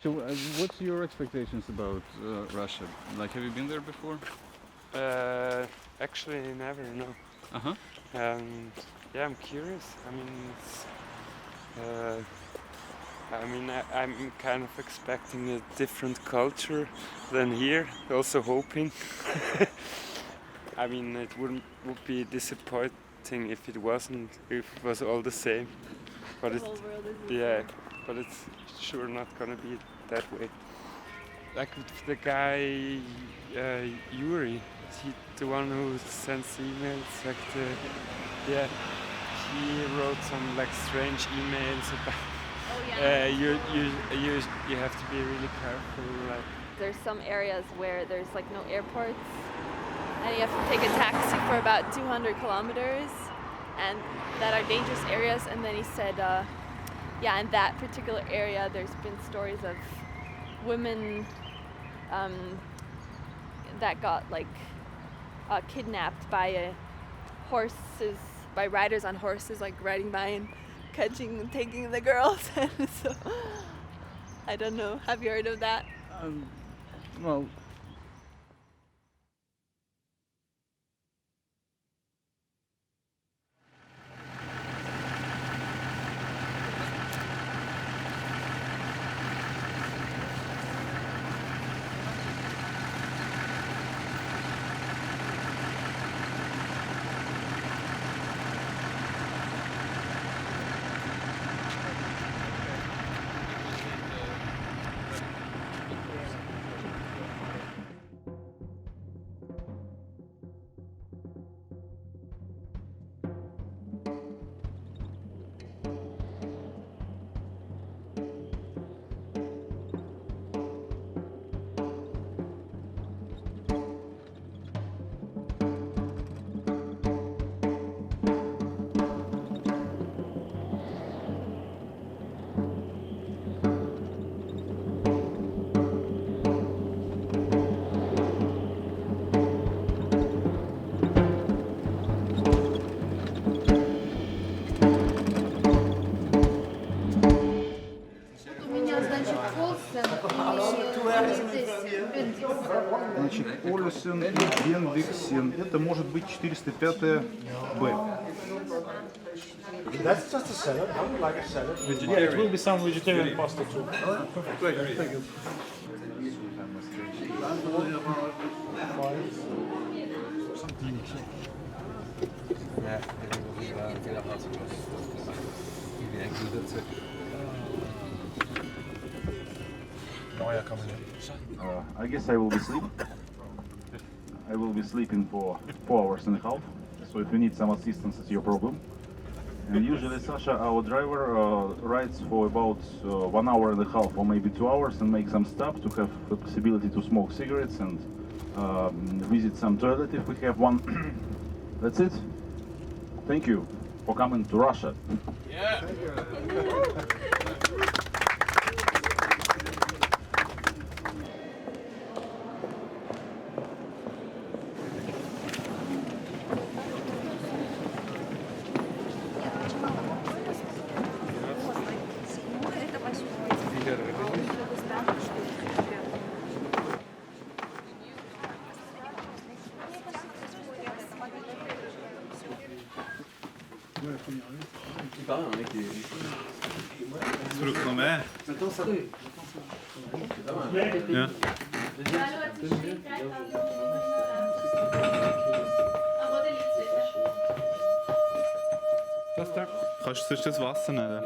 So, what's your expectations about Russia? Like, have you been there before? Actually, never. No. Uh-huh. Yeah, I'm curious. I'm kind of expecting a different culture than here. Also hoping. It would be disappointing if it wasn't. If it was all the same. But the whole world is the yeah, same. but it's sure not gonna be that way. Like the guy Yuri, the one who sends emails, he wrote some like strange emails about. Oh yeah. You have to be really careful. Like There's some areas where there's like no airports, and you have to take a taxi for about 200 kilometers, and that are dangerous areas. And then he said, in that particular area, there's been stories of women that got like kidnapped by riders on horses, like riding by and catching and taking the girls. And so I don't know. Have you heard of that? Well, значит, Олюсен и Бендиксен. Это может быть 405 Б. That's just a salad, not like a salad. Yeah, it will be some vegetarian pasta too. Great, thank you. I guess I will be sleeping. I will be sleeping for 4 hours and a half. So if you need some assistance, it's your problem. And usually, Sasha, our driver, rides for about 1 hour and a half or maybe 2 hours and make some stop to have the possibility to smoke cigarettes and visit some toilet if we have one. That's it. Thank you for coming to Russia. yeah. Frukt med? Ja. Das da. Kannst du zuerst das Wasser nehmen?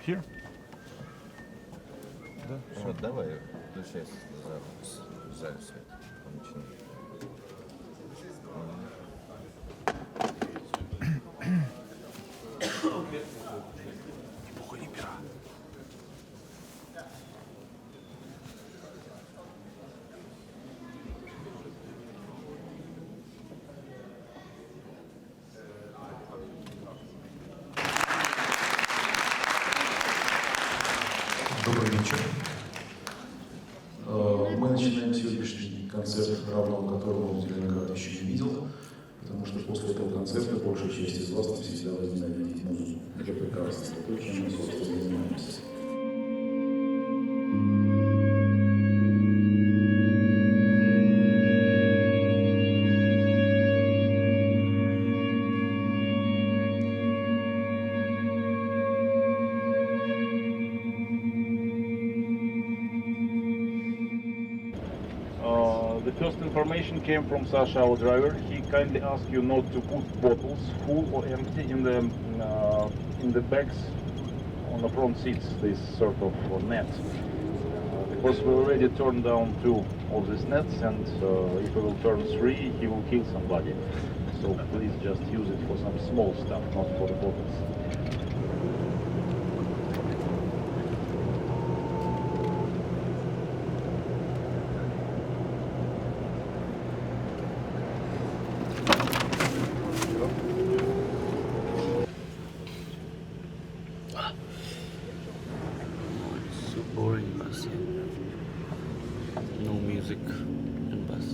Here? Вот, давай, включай запись свет. Добрый вечер. Мы начинаем сегодняшний концерт, равного которого Юрий Льноградский еще не видел, потому что после этого концерта большая часть из вас навсегда возненавидит музыку. Это прекрасно, это то, чем мы, собственно, занимаемся. information came from Sasha, our driver. He kindly asked you not to put bottles, full or empty, in the bags on the front seats. This sort of net, because we already turned down 2 of these nets, and if we will turn 3, he will kill somebody. So please just use it for some small stuff, not for the bottles. So boring bus here. No music in bus.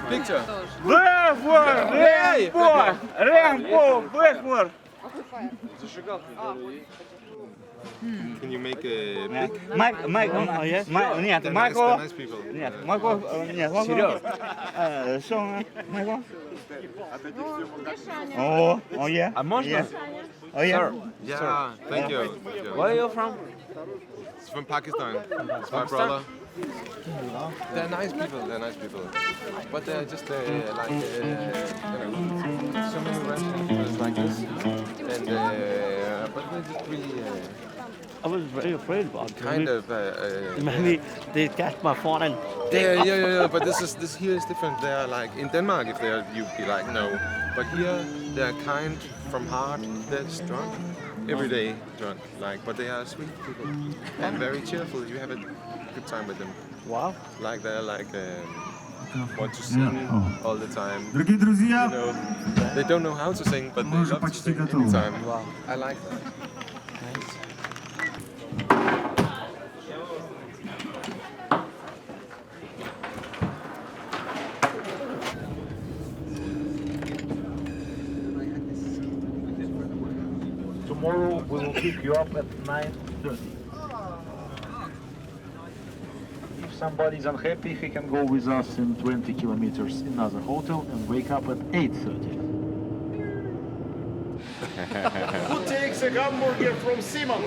Picture. Can you make a pic? Yes. They're nice people. Нет, могу, нет, могу. Что, могу? О, yeah. А можно? Yeah. Oh, yeah. Yeah, thank you. Where are you from? It's from Pakistan. It's my brother. They're nice people. But they're just like, so many Russian people like this. And, but they're just really I was very afraid about it. kind of. Maybe they catch my phone and Yeah. But this here is different. They are like in Denmark. If they are, you'd be like no. But here they are kind from heart. They're just drunk every day, drunk. Like, but they are sweet people and very cheerful. You have a good time with them. wow. Like they're like want to sing all the time. Дорогие друзья, You know, they don't know how to sing, but they мы уже love to почти sing готовы. anytime. I like that. Tomorrow we will pick you up at 9:30. If somebody is unhappy, he can go with us in 20 kilometers in another hotel and wake up at 8:30. Who takes a hamburger from Simon?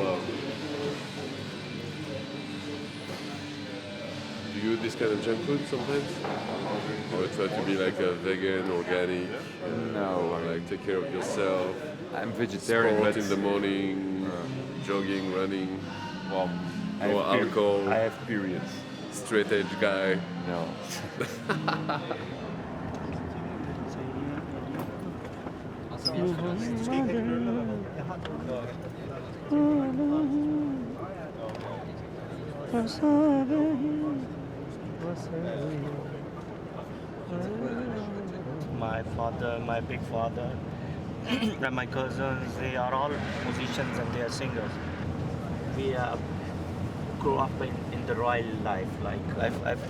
Do you eat this kind of junk food sometimes? Or try to be like a vegan, organic? No, Like take care of yourself. I'm vegetarian, Sport but in the morning, jogging, running. well, No alcohol. I have periods. Straight edge guy. No. My father, my big father, and my cousins, they are all musicians and they are singers. We grew up in the royal life. Like,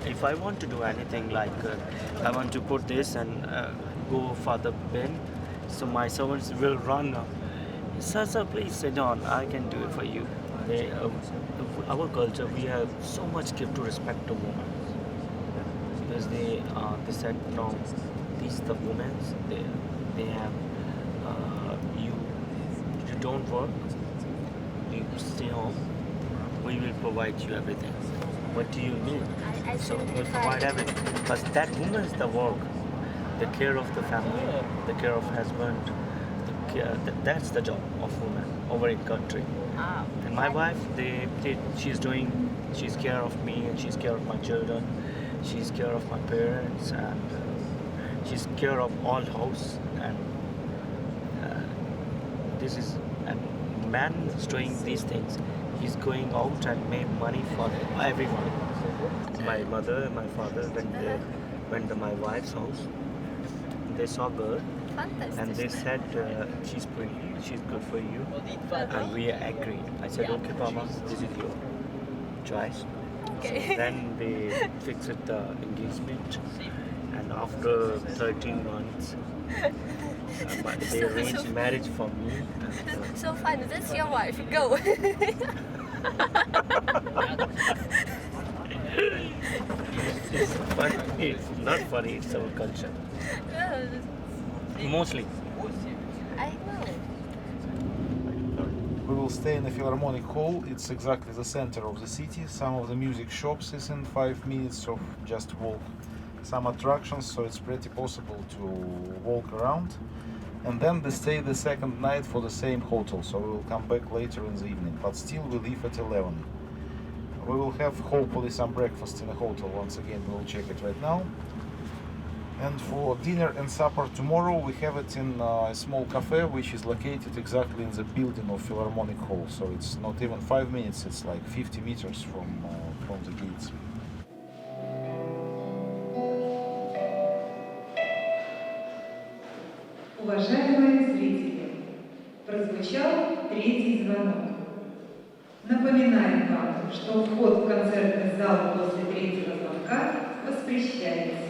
if I want to do anything, like I want to put this and go for the bin, so my servants will run. Sir, please sit down. I can do it for you. Our culture, we have so much give to respect to women, because they said no, these the women, they have you don't work, you stay home, we will provide you everything. What do you need? So we provide everything, because that woman is the work, the care of the family, the care of husband, that's the job of women over in country. And my wife, she's care of me, and she's care of my children, she's care of my parents, and she's care of all house. And this is, and man is doing these things. He's going out and make money for everyone. My mother and my father, when they went to my wife's house, they saw girl And they said she's pretty, she's good for you, and we agreed. I said, okay, Mama, this is your choice. Okay. So then they fixed the engagement, and after 13 months, they arranged marriage for me. And, So fine, that's your wife. Go. it's funny. It's not funny. It's our culture. Mostly. I know. We will stay in the Philharmonic Hall. It's exactly the center of the city. Some of the music shops is in 5 minutes of just walk. Some attractions, so it's pretty possible to walk around. And then we stay the second night for the same hotel, so we will come back later in the evening. But still we leave at 11. We will have hopefully some breakfast in the hotel. Once again, we will check it right now. And for dinner and supper tomorrow, we have it in a small cafe, which is located exactly in the building of Philharmonic Hall. So it's not even 5 minutes, it's like 50 meters from the gates. Уважаемые зрители, прозвучал третий звонок. Напоминаем вам, что вход в концертный зал после третьего звонка воспрещается.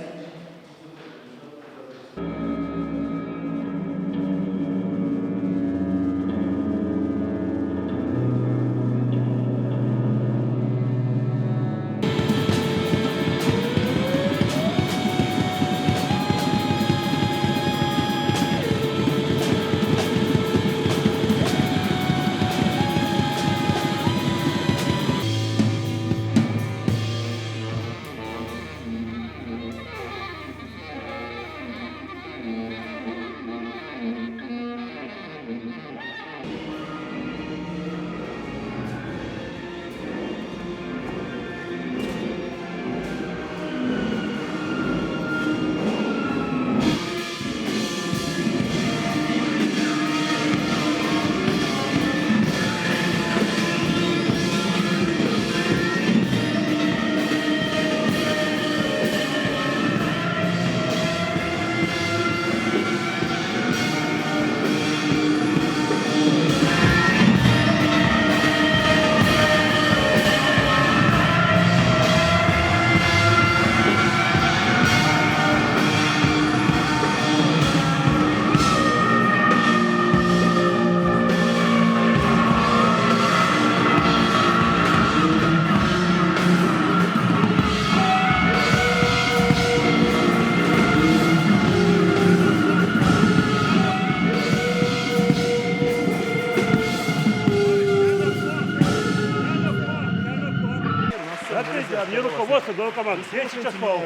Мне руководство дало команду. Я сейчас спал.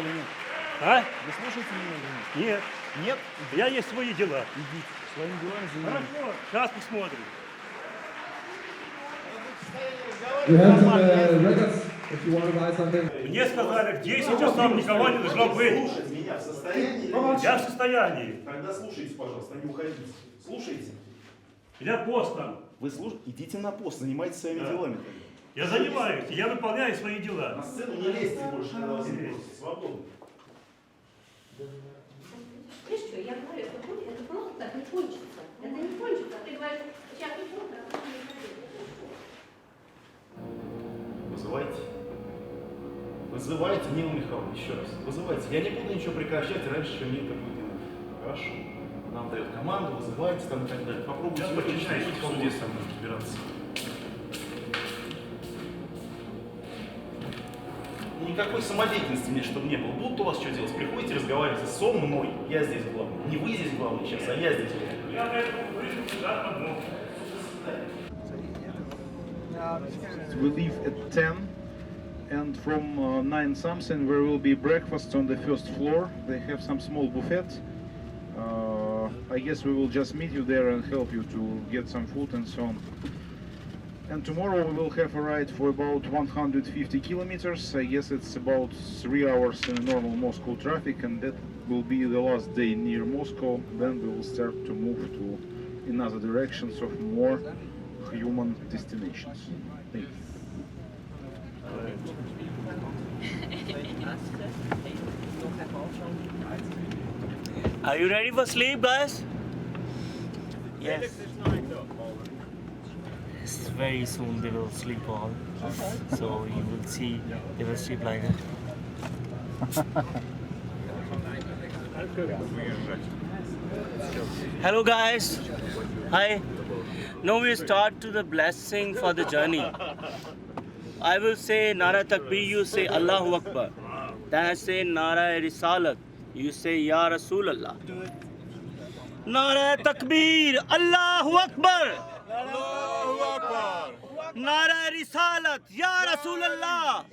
А? Вы слушаете меня или нет? Нет. Нет? У меня есть свои дела. Идите, своими делами занимайтесь. Хорошо, сейчас посмотрим. Мне сказали, в 10 часов никого не должно быть. Слушайте меня в состоянии? Я в состоянии. Тогда слушайте, пожалуйста, не уходите. Слушайте. Я пост там. Вы слушайте, идите на пост, занимайтесь своими делами. Я занимаюсь, я выполняю свои дела. На сцену не лезьте больше, когда вас не просят. Свободно. Видишь что, я говорю, это просто так не кончится. Это не кончится. Ты говоришь, сейчас не кончится, а потом не кончится. Вызывайте. Вызывайте Нилу Михайловну еще раз. Вызывайте. Я не буду ничего прекращать раньше, чем Нилка будет. Хорошо. Нам дает команду, вызывайте там и так далее. Попробуйте в суде со мной разбираться. Никакой самодеятельности мне, чтобы не было. Будут у вас что делать? Приходите, разговаривайте со мной. Я здесь главный. Не вы здесь главный сейчас, а я здесь главный. Я поэтому вышел сюда одну. We leave at 10, and from 9 something there will be breakfast on the first floor. They have some small buffet. I guess we will just meet you there and help you to get some food and so on. And tomorrow we will have a ride for about 150 kilometers. I guess it's about 3 hours in normal Moscow traffic, and that will be the last day near Moscow. Then we will start to move to in other directions of more human destinations. Thank you. Are you ready for sleep, guys? Yes. Yes, very soon they will sleep all. So you will see they will sleep like that. Hello guys. Hi. Now we start to the blessing for the journey. I will say Nara Takbir, you say Allahu Akbar. Then I say Nara Risalat, you say Ya Rasul-Allah. Nara Takbir, Allahu Akbar. Allahu Akbar. Nara Risalat, Ya Rasul-Allah.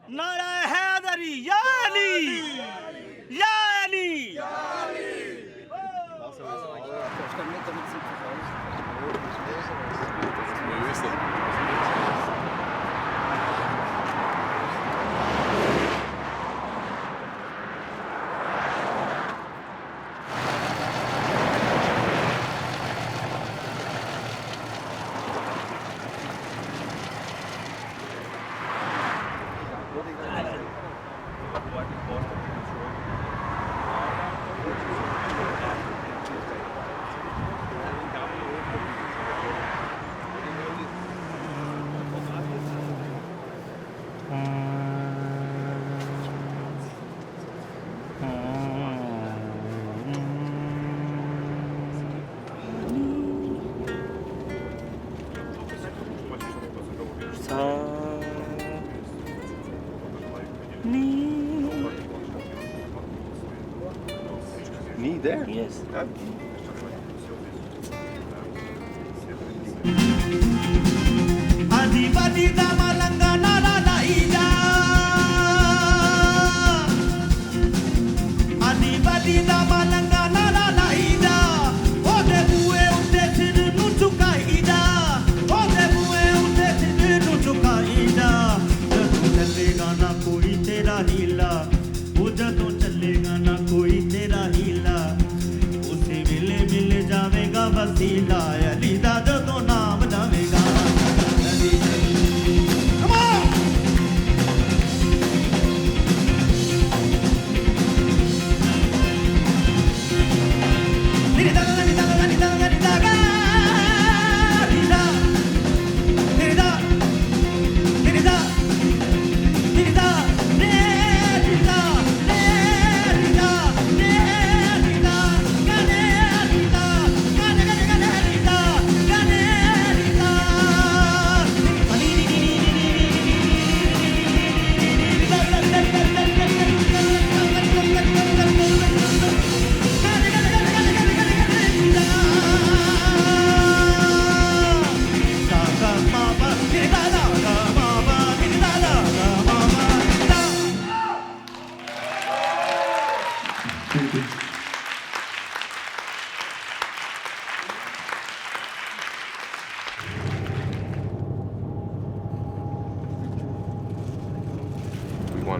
Nara Haidari, Ya Ali. Ya Ali. Ya Ali. Me there? Yes.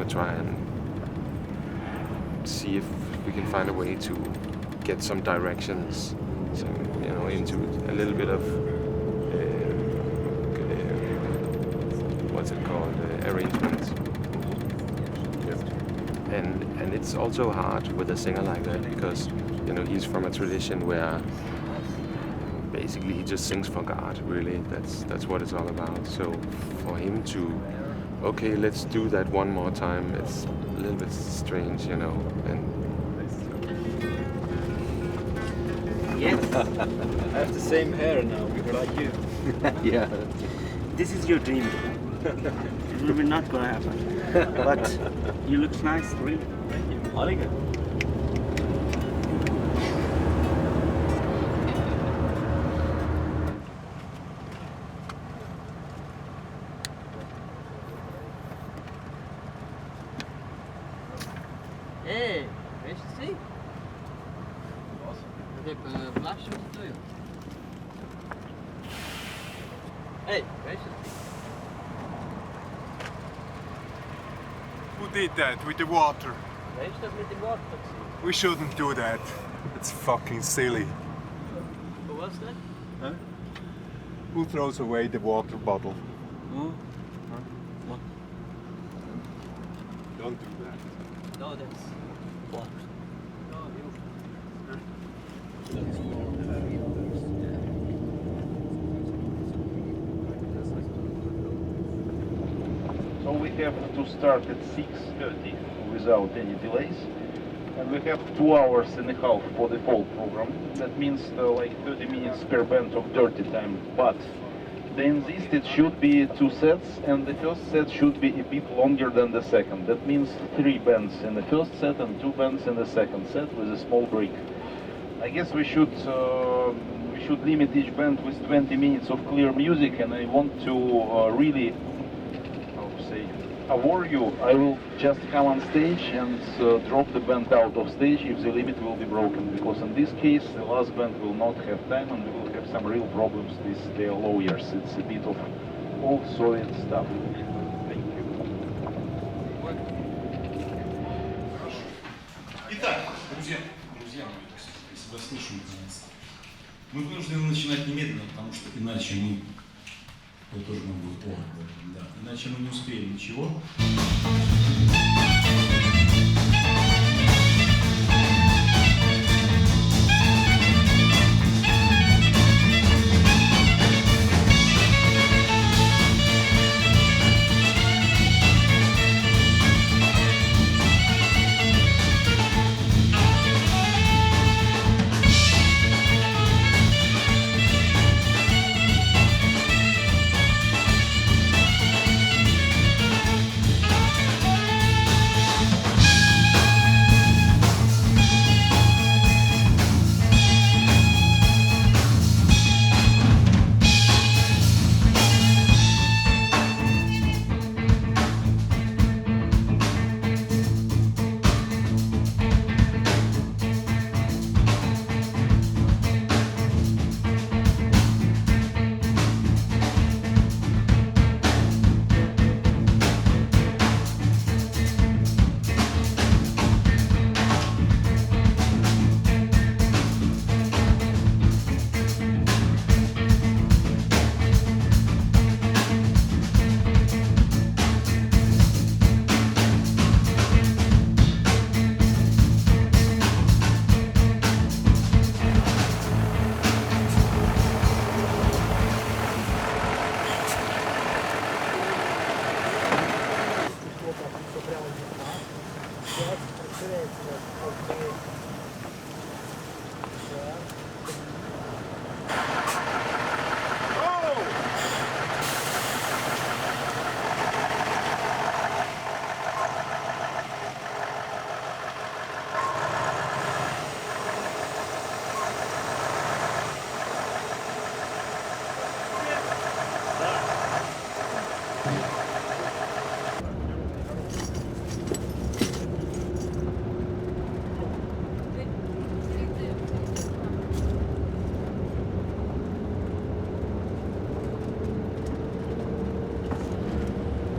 Try and see if we can find a way to get some directions, into a little bit of what's it called, arrangement. And it's also hard with a singer like that because he's from a tradition where basically he just sings for God. Really, that's what it's all about. So for him to okay, let's do that one more time. It's a little bit strange, And yes, I have the same hair now, like you. Yeah. This is your dream. It will be not gonna happen. But you look nice, really. Thank you. All good. Hey, weet je het zien? Ik heb een flesje op de deur. Hey, weet je het? Who did that with the water? Weet je dat met die watertaxi? We shouldn't do that. It's fucking silly. Hoe was dat? Huh? Who throws away the water bottle? Huh? What? Don't do that. No, that's water. That's So we have to start at 6:30 without any delays. And we have 2 hours and a half for the whole program. That means like 30 minutes per band of dirty time. But they insist it should be 2 sets, and the first set should be a bit longer than the second. That means 3 bands in the first set and 2 bands in the second set with a small break. I guess we should limit each band with 20 minutes of clear music, and I want to really, how to say, award you. I will just come on stage and drop the band out of stage if the limit will be broken, because in this case the last band will not have time and we will have some real problems with their lawyers. It's a bit of old Soviet stuff. Thank you. Итак, друзья мои, если вас слушают, мы вынуждены начинать немедленно, потому что иначе мы... Это тоже нам будет плохо. Да. Иначе мы не успеем ничего.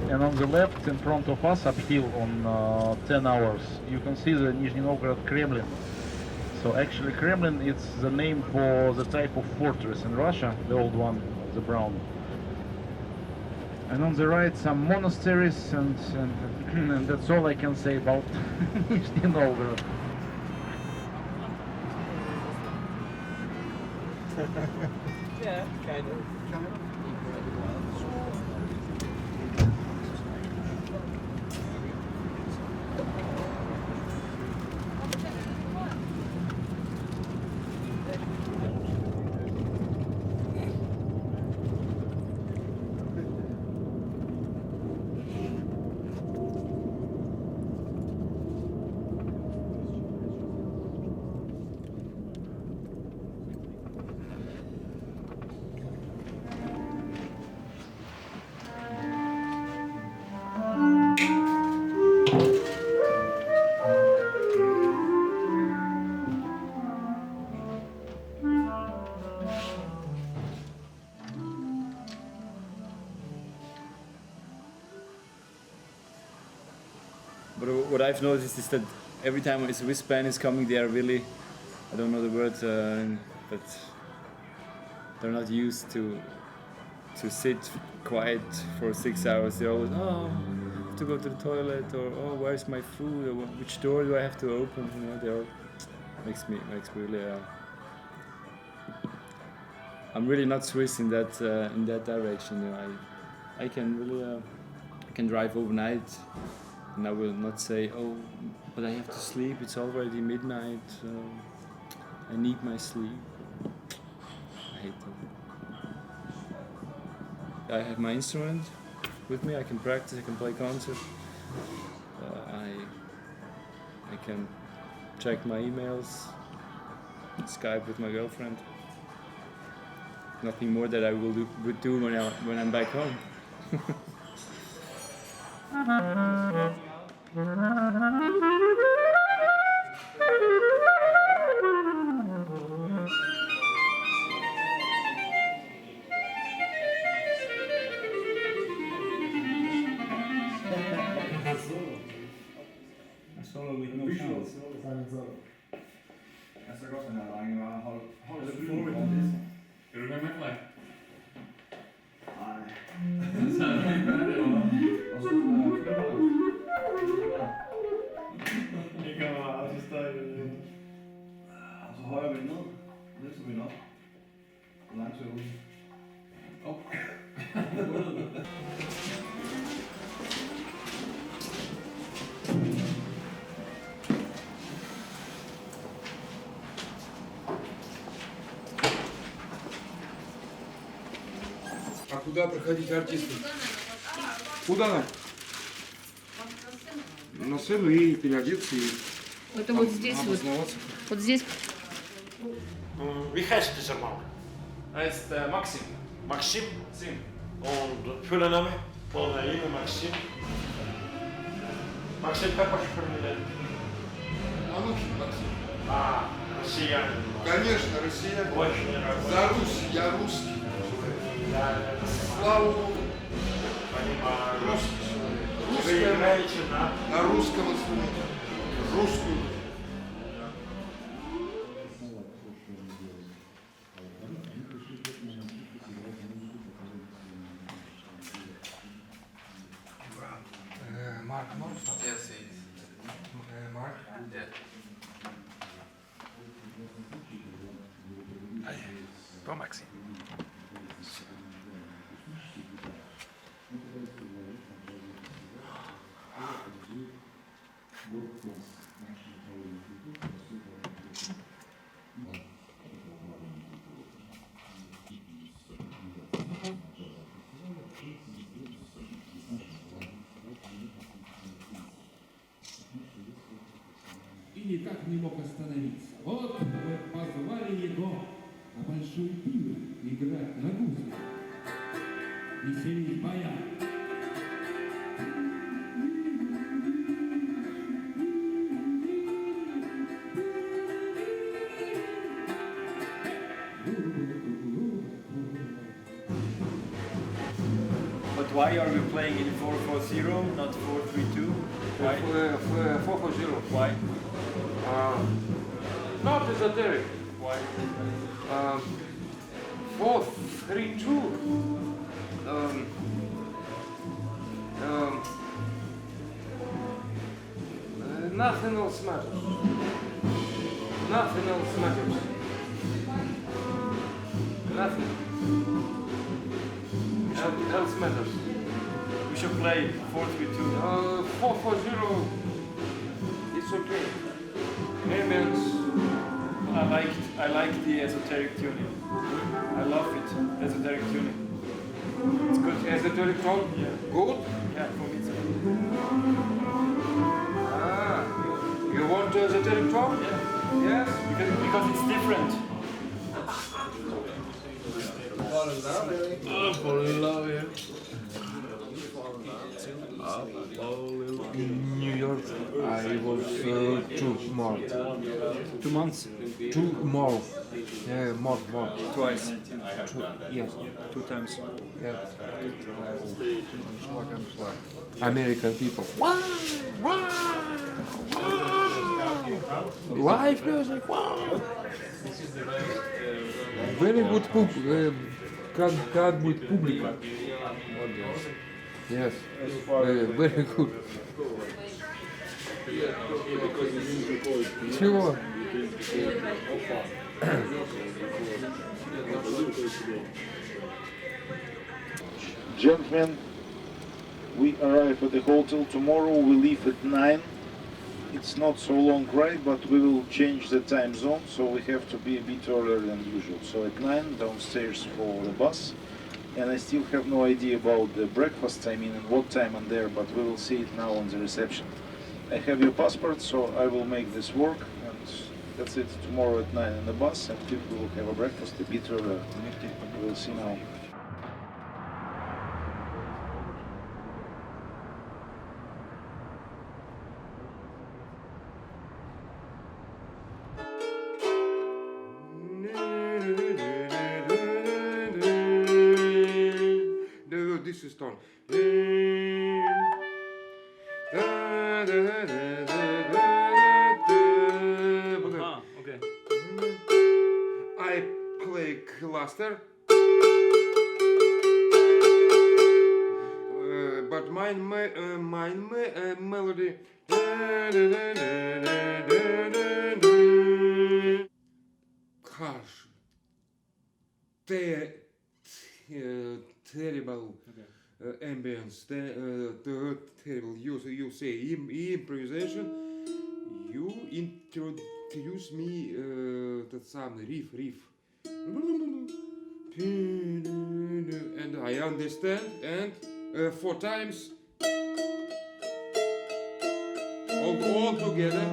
And on the left, in front of us, uphill on 10 hours, you can see the Nizhny Novgorod Kremlin. So actually Kremlin is the name for the type of fortress in Russia, the old one, the brown. And on the right, some monasteries, and that's all I can say about Nizhny Novgorod. Yeah, kind of. But what I've noticed is that every time a Swiss band is coming, they are really, I don't know the word, but they're not used to sit quiet for 6 hours. They're always, oh, I have to go to the toilet, or oh, where's my food, or which door do I have to open? You know, they're makes me really. I'm really not Swiss in that direction. You know, I can really can drive overnight, and I will not say, oh, but I have to sleep. It's already midnight. I need my sleep. I hate that. I have my instrument with me. I can practice. I can play concert. I can check my emails, Skype with my girlfriend. Nothing more that I would do when I'm back home. Solo with no sounds. Jeg så godt den her drenge var. Hold det flyet på det. Skal du være med, Frederik? Nej. Så er det ikke med det, eller? Og så det kommer også stadig. Og så højre vi ned. Lidt som vi op. Hvor langt ser det ud? Op. А куда проходить артисты? Куда нам? На сцену и переодеться, и это вот здесь вот здесь. Wie heißt dieser Mann? Heißt Maxim. Maxim? Sim. Und Füllername? Полное имя Максим. Максим, как ваша фамилия? Анухин Максим. Россиянин. Конечно, россиянин. Очень рад. За Русь, я русский. Да, Слава Богу. Понимаю. Русский человек. Вы играете на русском инструменте. Русскую. Mark, Yes, Mark? Yeah. По Максим. И никак не мог остановиться. Вот мы позвали его на большое пиво играть на гуслях. Веселись, бояр. But why are we playing in 4-4-0, not 4-3-2? Why? 4-4-0. Why? Not esoteric. Why? 4-3-2. Nothing else matters. Nothing else matters. Nothing else matters. We should play 4-3-2. 4-4-0. It's okay. Maybe I like the esoteric tuning. I love it. Esoteric tuning. It's good. Esoteric tone? Yeah. Good? Yeah, for me it's good. You want esoteric tone? Yeah. Yes? Because it's different. Fall in love, yeah. In New York, I was 2 months. 2 months? 2 more. Yeah, more. Twice? Yes. 2 times? Yeah. American people. Wow! Live music! Wow! Very good public. Как будет публика? Yes, very good. Чего? Gentlemen, We arrive at the hotel tomorrow. We leave at 9. It's not so long ride, but we will change the time zone, so we have to be a bit earlier than usual. So at 9 downstairs for the bus. And I still have no idea about the breakfast, I mean, and what time I'm there, but we will see it now on the reception. I have your passport, so I will make this work, and that's it. Tomorrow at 9 in the bus, and people will have a breakfast a bit earlier. We will see now. This is tone. Okay. I play cluster, but my melody. Harsh, terrible ambience, terrible. You say improvisation. You introduce me that some riff, and I understand. And 4 times all together.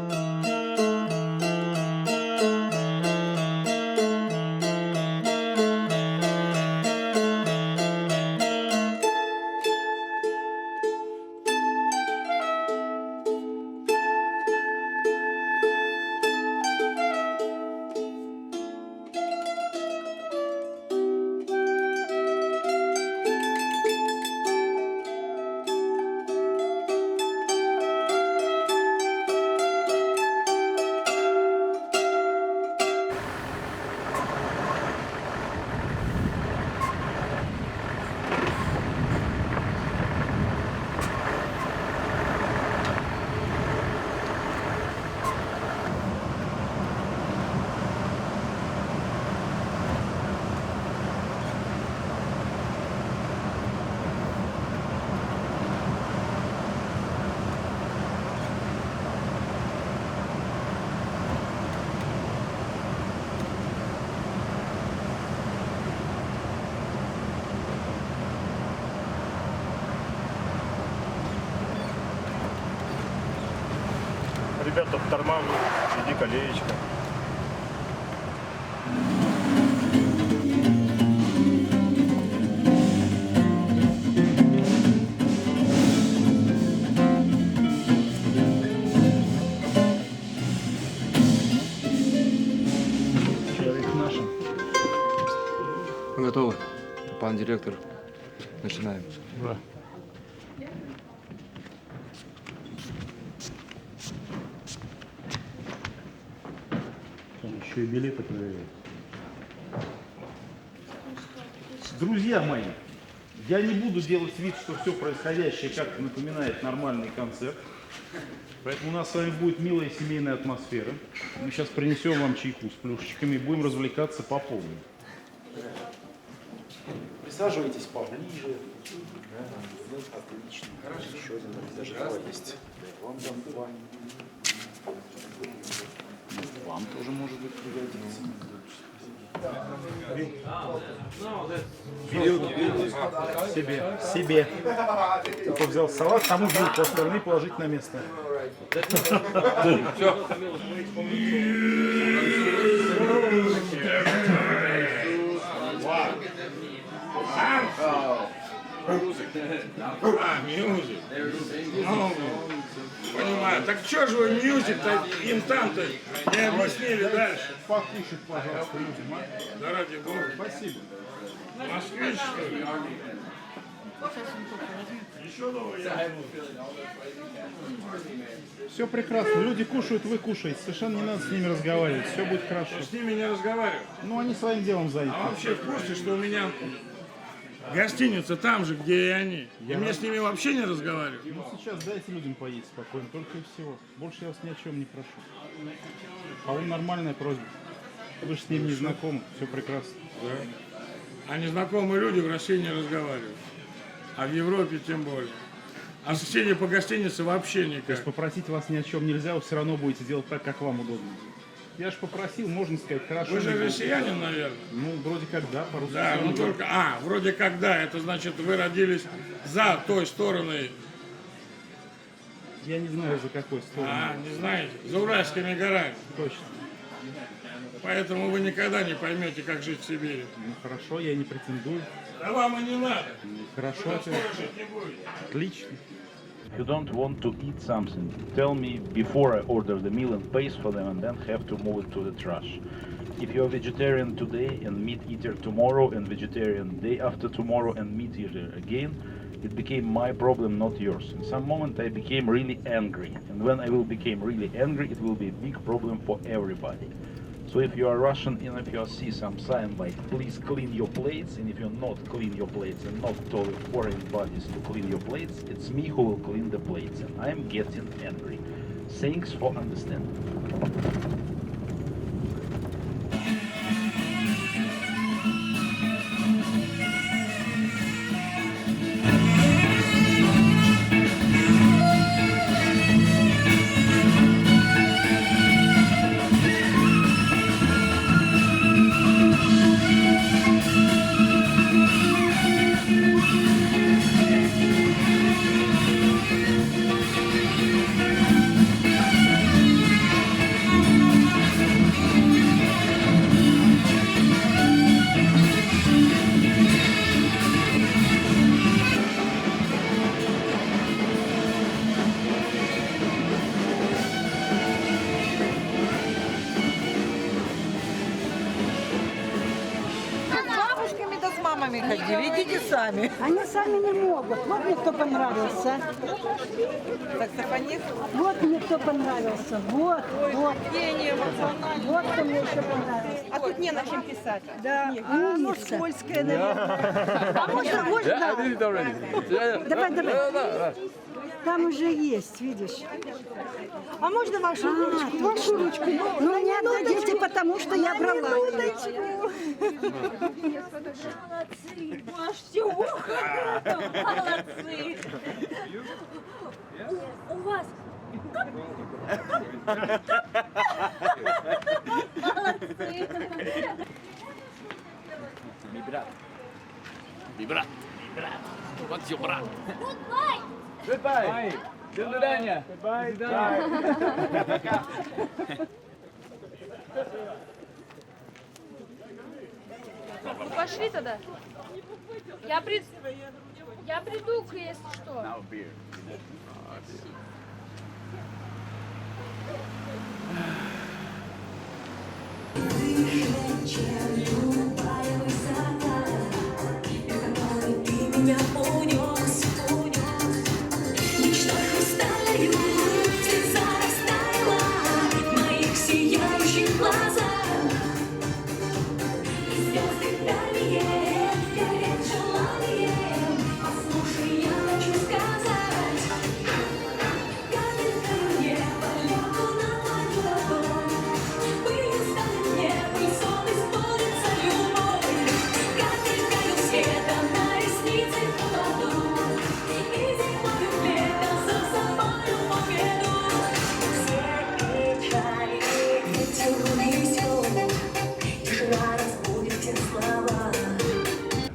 Ребята тормажут, иди колеечко. Человек нашим. Мы готовы. Пан директор. Начинаем. Ура. Еще и билеты проверяют. Друзья мои, я не буду делать вид, что все происходящее как-то напоминает нормальный концерт. Поэтому у нас с вами будет милая семейная атмосфера. Мы сейчас принесем вам чайку с плюшечками и будем развлекаться по полной. Присаживайтесь поближе. Отлично. Еще один, даже 2 есть. Вам дам 2. Вам тоже может быть пригодится. Себе. Кто взял салат, тому вилку, остальные положить на место. Мьюзик. Понимаю. Так что же вы мьюзик-то им там-то не объяснили дальше? Покушать, пожалуйста, людям, а? Да ради бога. Спасибо. Москвич, что ли? Еще новый. Все прекрасно. Люди кушают, вы кушаете. Совершенно не надо с ними разговаривать. Все будет хорошо. С ними не разговариваю. Ну, они своим делом заняты. А вообще в курсе, что у меня гостиница там же, где и они. И мне с ними вообще не разговаривать. Ну, сейчас дайте людям поесть спокойно, только и всего. Больше я вас ни о чем не прошу. А вы нормальная просьба. Вы же с ним не знакомы, все прекрасно. Да. А незнакомые люди в России не разговаривают. А в Европе тем более. ощущение по гостинице вообще То есть никак. попросить вас ни о чем нельзя, вы все равно будете делать так, как вам удобно. Я же попросил, можно сказать, хорошо. Вы же не буду. россиянин, наверное. Ну, вроде как да, по-русски. Да, ну только, вроде как да, это значит, вы родились за той стороной. Я не знаю, за какой стороной. Не знаете, за Уральскими горами. Точно. Поэтому вы никогда не поймете, как жить в Сибири. Ну, хорошо, я не претендую. Да вам и не надо. Хорошо. Вы скоро жить не будете. Отлично. If you don't want to eat something, tell me before I order the meal and pays for them and then have to move it to the trash. If you're vegetarian today and meat eater tomorrow and vegetarian day after tomorrow and meat eater again, it became my problem, not yours. In some moment I became really angry. And when I will become really angry, it will be a big problem for everybody. So if you are Russian and if you see some sign like please clean your plates, and if you not clean your plates and not tell foreign bodies to clean your plates, it's me who will clean the plates and I'm getting angry. Thanks for understanding. Ходили, идите сами. Они сами не могут. Вот мне кто понравился. Саксофонист? Вот мне кто понравился. Вот. Гений эмоциональный. Вот кто мне еще понравился. А тут не на чем писать. Да. Ну, скользкое, наверное. А можно? Давай. Там уже есть, видишь. А можно вашу ручку? Вашу ручку. Ну, не отдадите, потому что я брала. Молодцы. Все. Молодцы. У вас. Вибрат. Вот your брат. Goodbye. До свидания. Пошли тогда. Я приду, если что.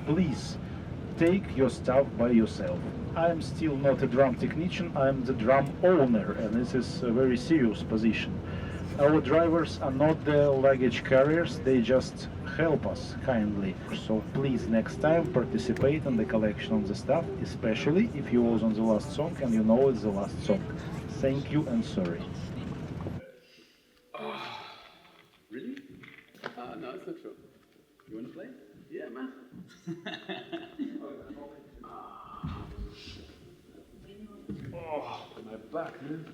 Please take your stuff by yourself. I'm still not a drum technician, I'm the drum owner, and this is a very serious position. Our drivers are not the luggage carriers, they just help us kindly. So please next time participate in the collection of the stuff, especially if you was on the last song and you know it's the last song. Thank you and sorry. Really? No, it's not true. You want to play? Yeah, man. Oh, my back, man.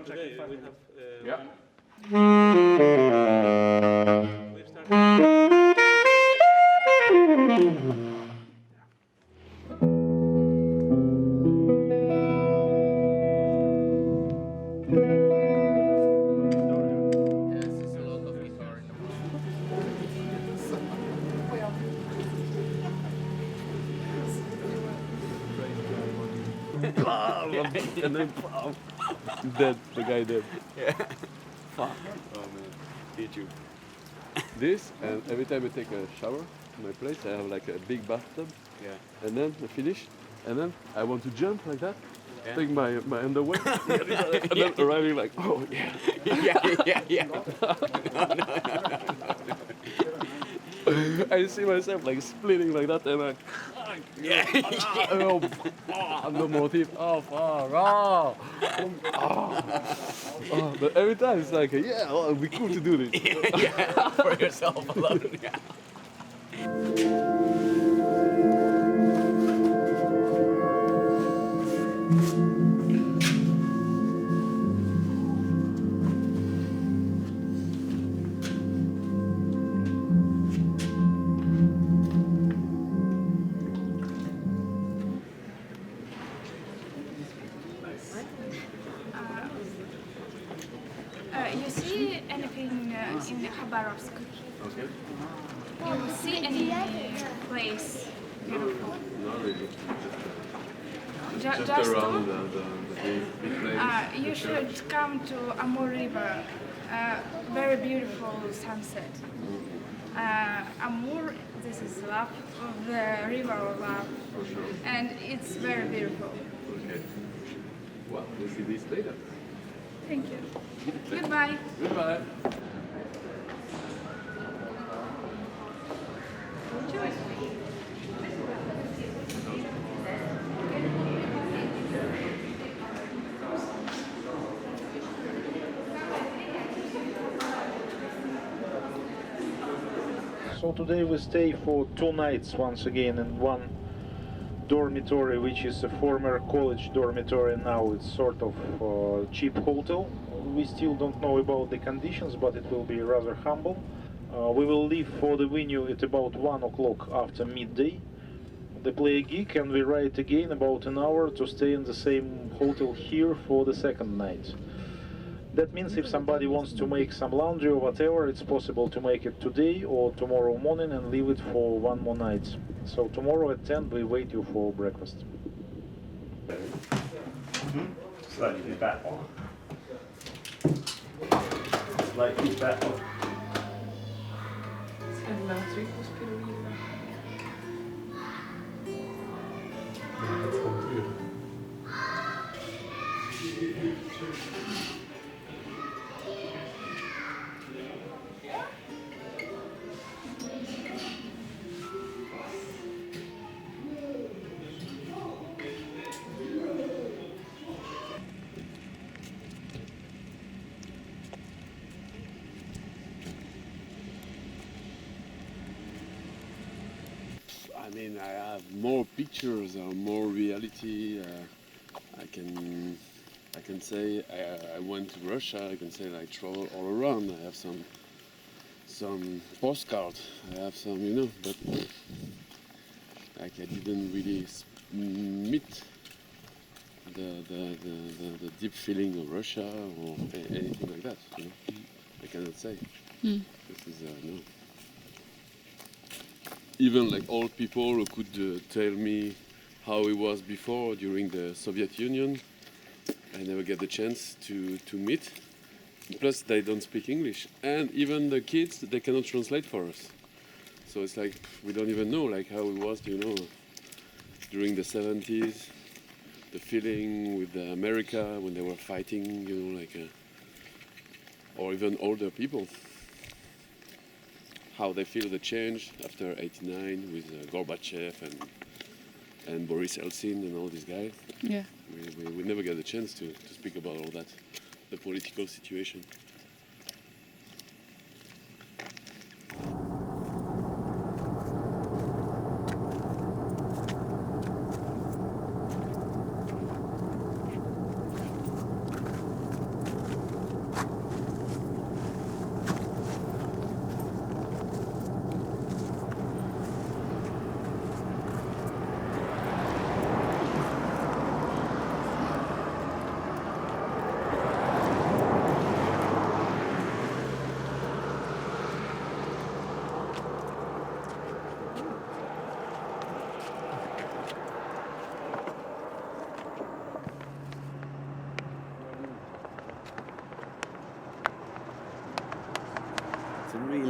Today we have Yeah. and then dead. The guy dead. Yeah. Fuck. Oh man. Hate you. This, and every time I take a shower in my place, I have like a big bathtub. Yeah. And then I finish, and then I want to jump like that. Yeah. Take my underwear, and then arriving like, oh yeah. Yeah. I see myself like splitting like that, and like, no motive. Oh, fuck. But every time it's like, yeah, oh, it'd be cool to do this. Yeah, for yourself alone. Yeah. You see anything in Khabarovsk? Okay. You see any place beautiful? Not really. Just around the big place. You should come to Amur River. Very beautiful sunset. Amur, this is love, the river of love, For sure. and it's very beautiful. Okay. Well, we'll see this later. Thank you. Goodbye. Goodbye. So today we stay for 2 nights once again in one dormitory, which is a former college dormitory. Now it's sort of cheap hotel. We still don't know about the conditions, but it will be rather humble. We will leave for the venue at about 1 o'clock after midday. They play a gig and we ride again about an hour to stay in the same hotel here for the second night. That means if somebody wants to make some laundry or whatever, it's possible to make it today or tomorrow morning and leave it for 1 more night. So tomorrow at 10 we wait you for breakfast. Slightly better. Slightly better. I mean, I have more pictures or more reality. I can say I went to Russia. I can say I travel all around. I have some postcards. I have some, you know, but like I didn't really meet the deep feeling of Russia or anything like that. You know, I cannot say. This is no. Even like old people who could tell me how it was before during the Soviet Union, I never get the chance to meet. Plus they don't speak English, and even the kids, they cannot translate for us. So it's like we don't even know like how it was, you know, during the 70s, the feeling with America when they were fighting, you know, like, or even older people. How they feel the change after '89 with Gorbachev and Boris Yeltsin and all these guys. Yeah. We never get the chance to speak about all that, the political situation.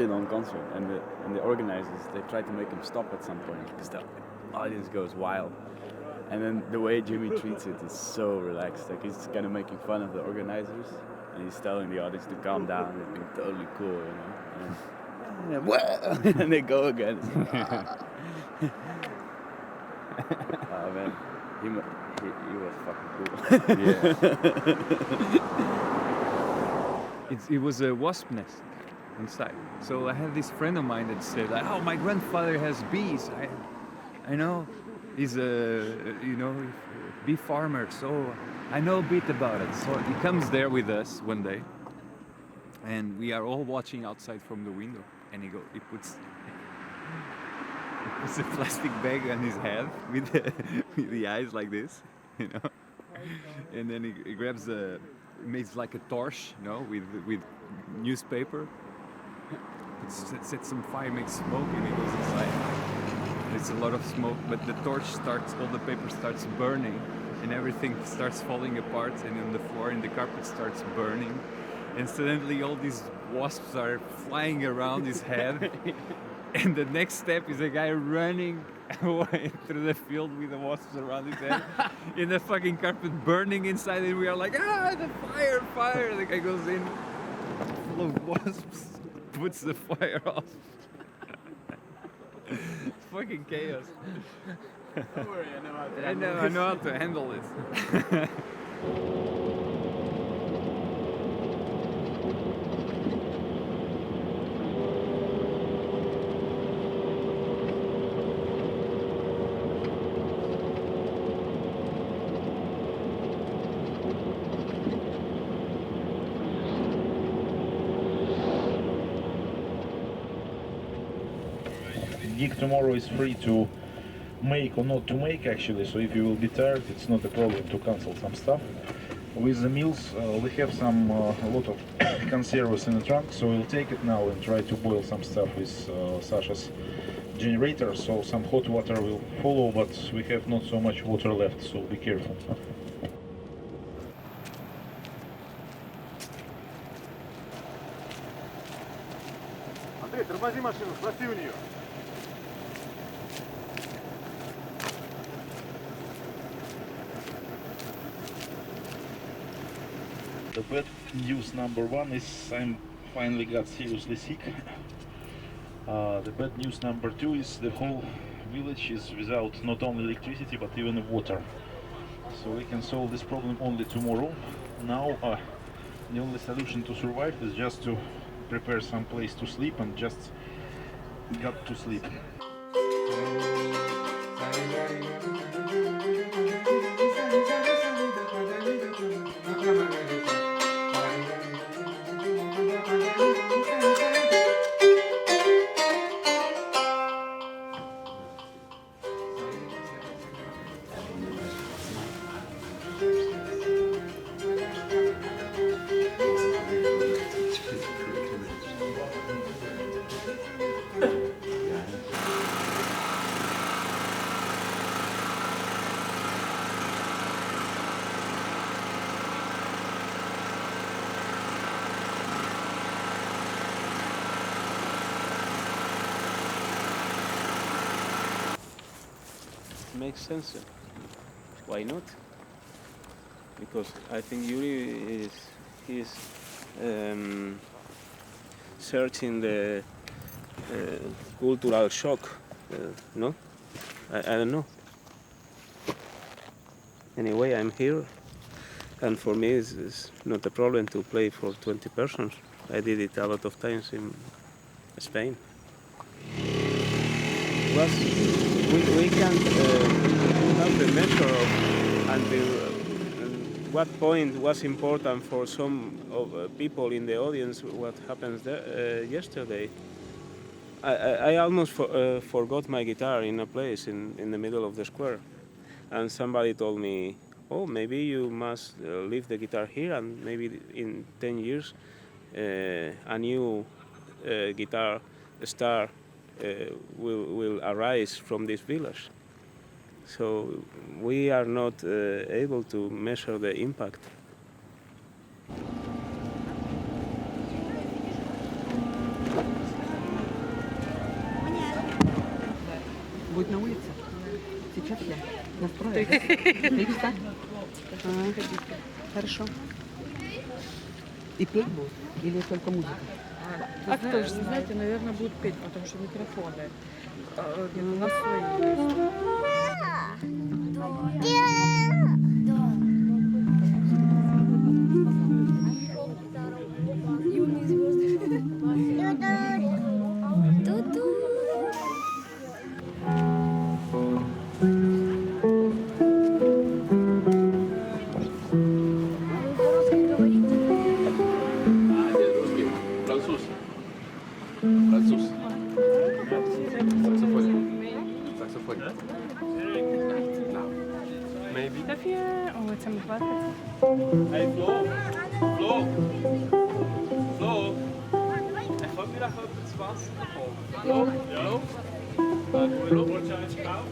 really long concert, and the organizers, they try to make him stop at some point because the audience goes wild. And then the way Jimmy treats it is so relaxed. Like, he's kind of making fun of the organizers, and he's telling the audience to calm down and being totally cool, you know. And they go again. Oh man, he was fucking cool. It was a wasp nest inside. So I had this friend of mine that said, like, "Oh, my grandfather has bees. I know he's a bee farmer, so I know a bit about it." So he comes there with us one day, and we are all watching outside from the window, and he puts a plastic bag on his head with the eyes like this, you know, and then he grabs makes like a torch, you know, with newspaper. Sets some fire, makes smoke, and he goes inside. It's a lot of smoke, but the torch all the paper starts burning, and everything starts falling apart, and on the floor and the carpet starts burning, and suddenly all these wasps are flying around his head. And the next step is a guy running away through the field with the wasps around his head, in the fucking carpet burning inside, and we are like, the fire! The guy goes in, full of wasps, puts the fire off. It's fucking chaos. Don't worry, I know how to I know how to handle it. Gig tomorrow is free to make or not to make, actually, so if you will be tired, it's not a problem to cancel some stuff. With the meals, we have a lot of conserves in the trunk, so we'll take it now and try to boil some stuff with Sasha's generator, so some hot water will follow, but we have not so much water left, so be careful. Андрей, тормози машину, спроси у нее. The bad news number one is I finally got seriously sick. The bad news number two is the whole village is without not only electricity but even water. So we can solve this problem only tomorrow. Now the only solution to survive is just to prepare some place to sleep and just got to sleep. Makes sense. Why not? Because I think Yuri is searching the cultural shock. No, I don't know. Anyway, I'm here, and for me it's not a problem to play for 20 persons. I did it a lot of times in Spain. We can't have the measure of until what point was important for some of people in the audience what happens there yesterday. I almost forgot my guitar in a place in the middle of the square, and somebody told me, oh, maybe you must leave the guitar here, and maybe in 10 years a new guitar star will arise from this village. So we are not able to measure the impact. Будет на улице? Сейчас я настрою. 3 часа? Хорошо. И петь будет? Или только музыка? А кто же, знаете, наверное, будет петь, потому что микрофоны. Нет, у нас свои Hey Flo, Flo, Flo, ik hoop je dat ook het Spaans Flo, Flo, Flo, wordt je uit koud?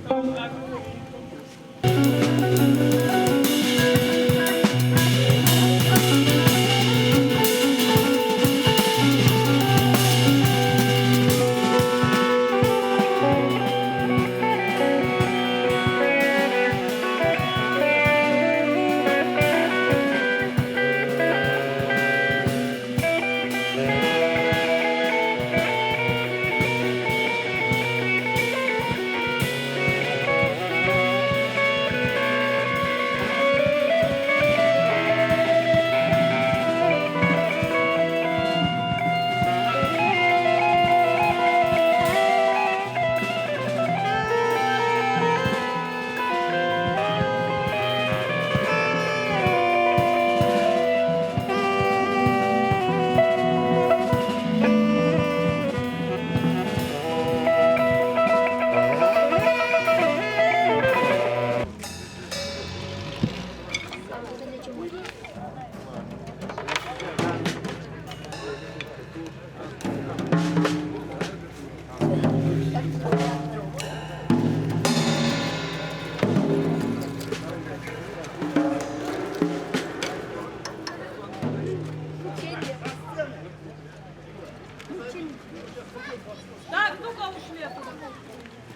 Так, ну-ка ушли оттуда.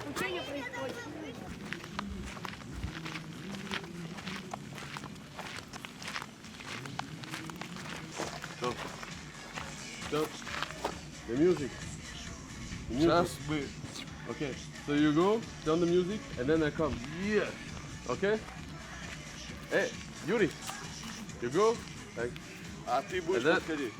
Учение происходит. Stop. Stop. The music. The music. Just wait. Okay. So you go, turn the music, and then I come. Yeah. Okay? Hey, Yuri. You go. Like. А ты будешь and then- подходить.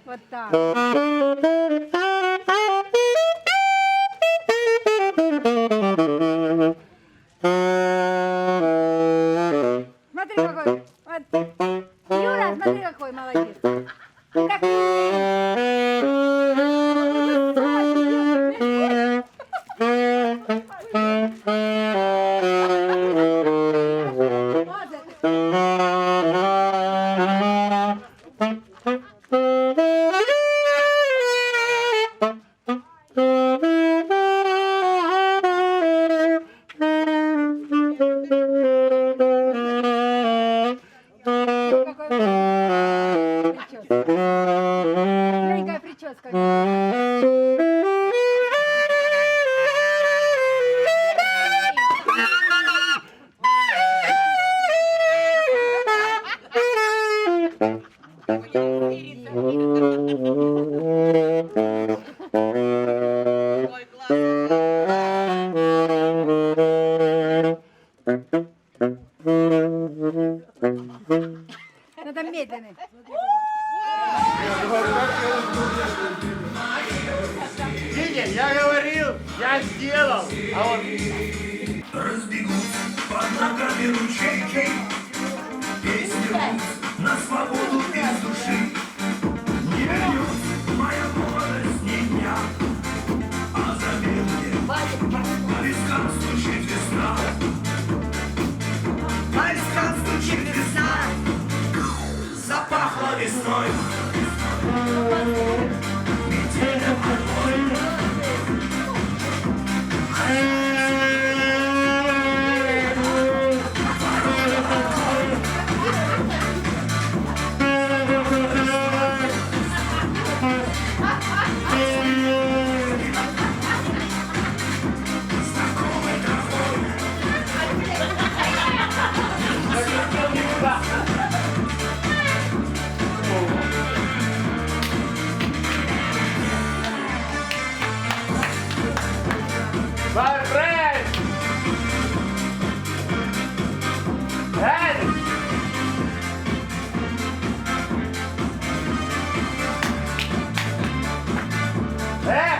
Вот так. Смотри, какой. Вот. Юра, смотри, какой молодец. Как... Новенькая прическа. медленный. Видите, я говорил, я сделал, а он... Разбегутся под ногами ручейки, песни рвут на свободу без души. Не вернется моя молодость ни дня, а заметь мне, по вискам стучит весна. По вискам стучит весна, запахло весной. Метельным огонь. My friend! Hey! Hey!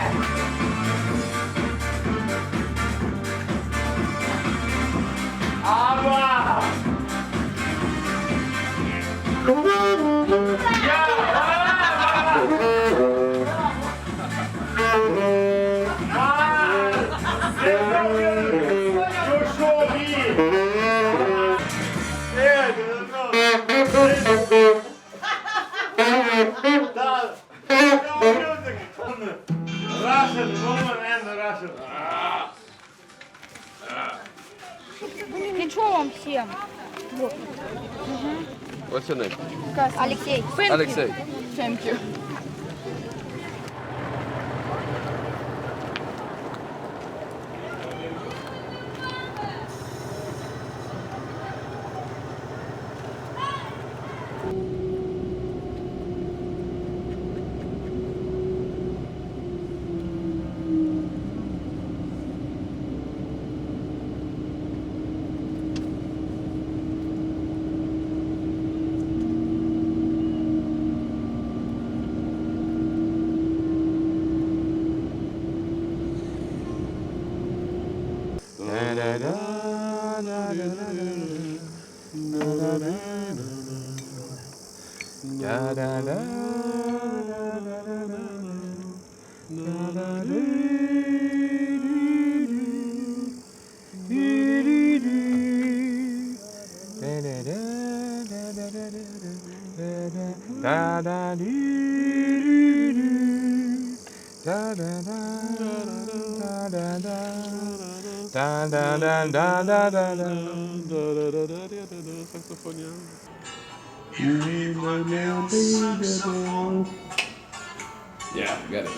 Aba! Russian woman and Russian. Ничего вам всем. Вот. What's your name? Алексей. Alexei. Thank you. Yeah, got it.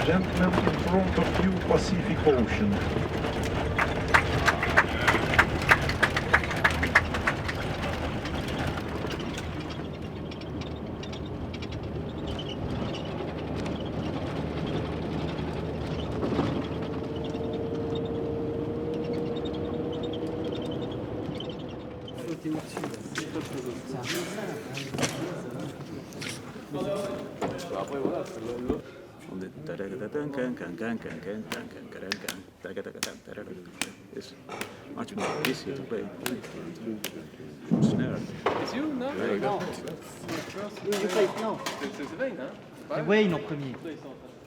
Gentlemen, in front of you, Pacific Ocean. Ouais, voilà, c'est l'autre. It's much more easier to play. Snare. It's you, no? There you go. C'est Wayne, hein? C'est Wayne en premier. Ils sont en train de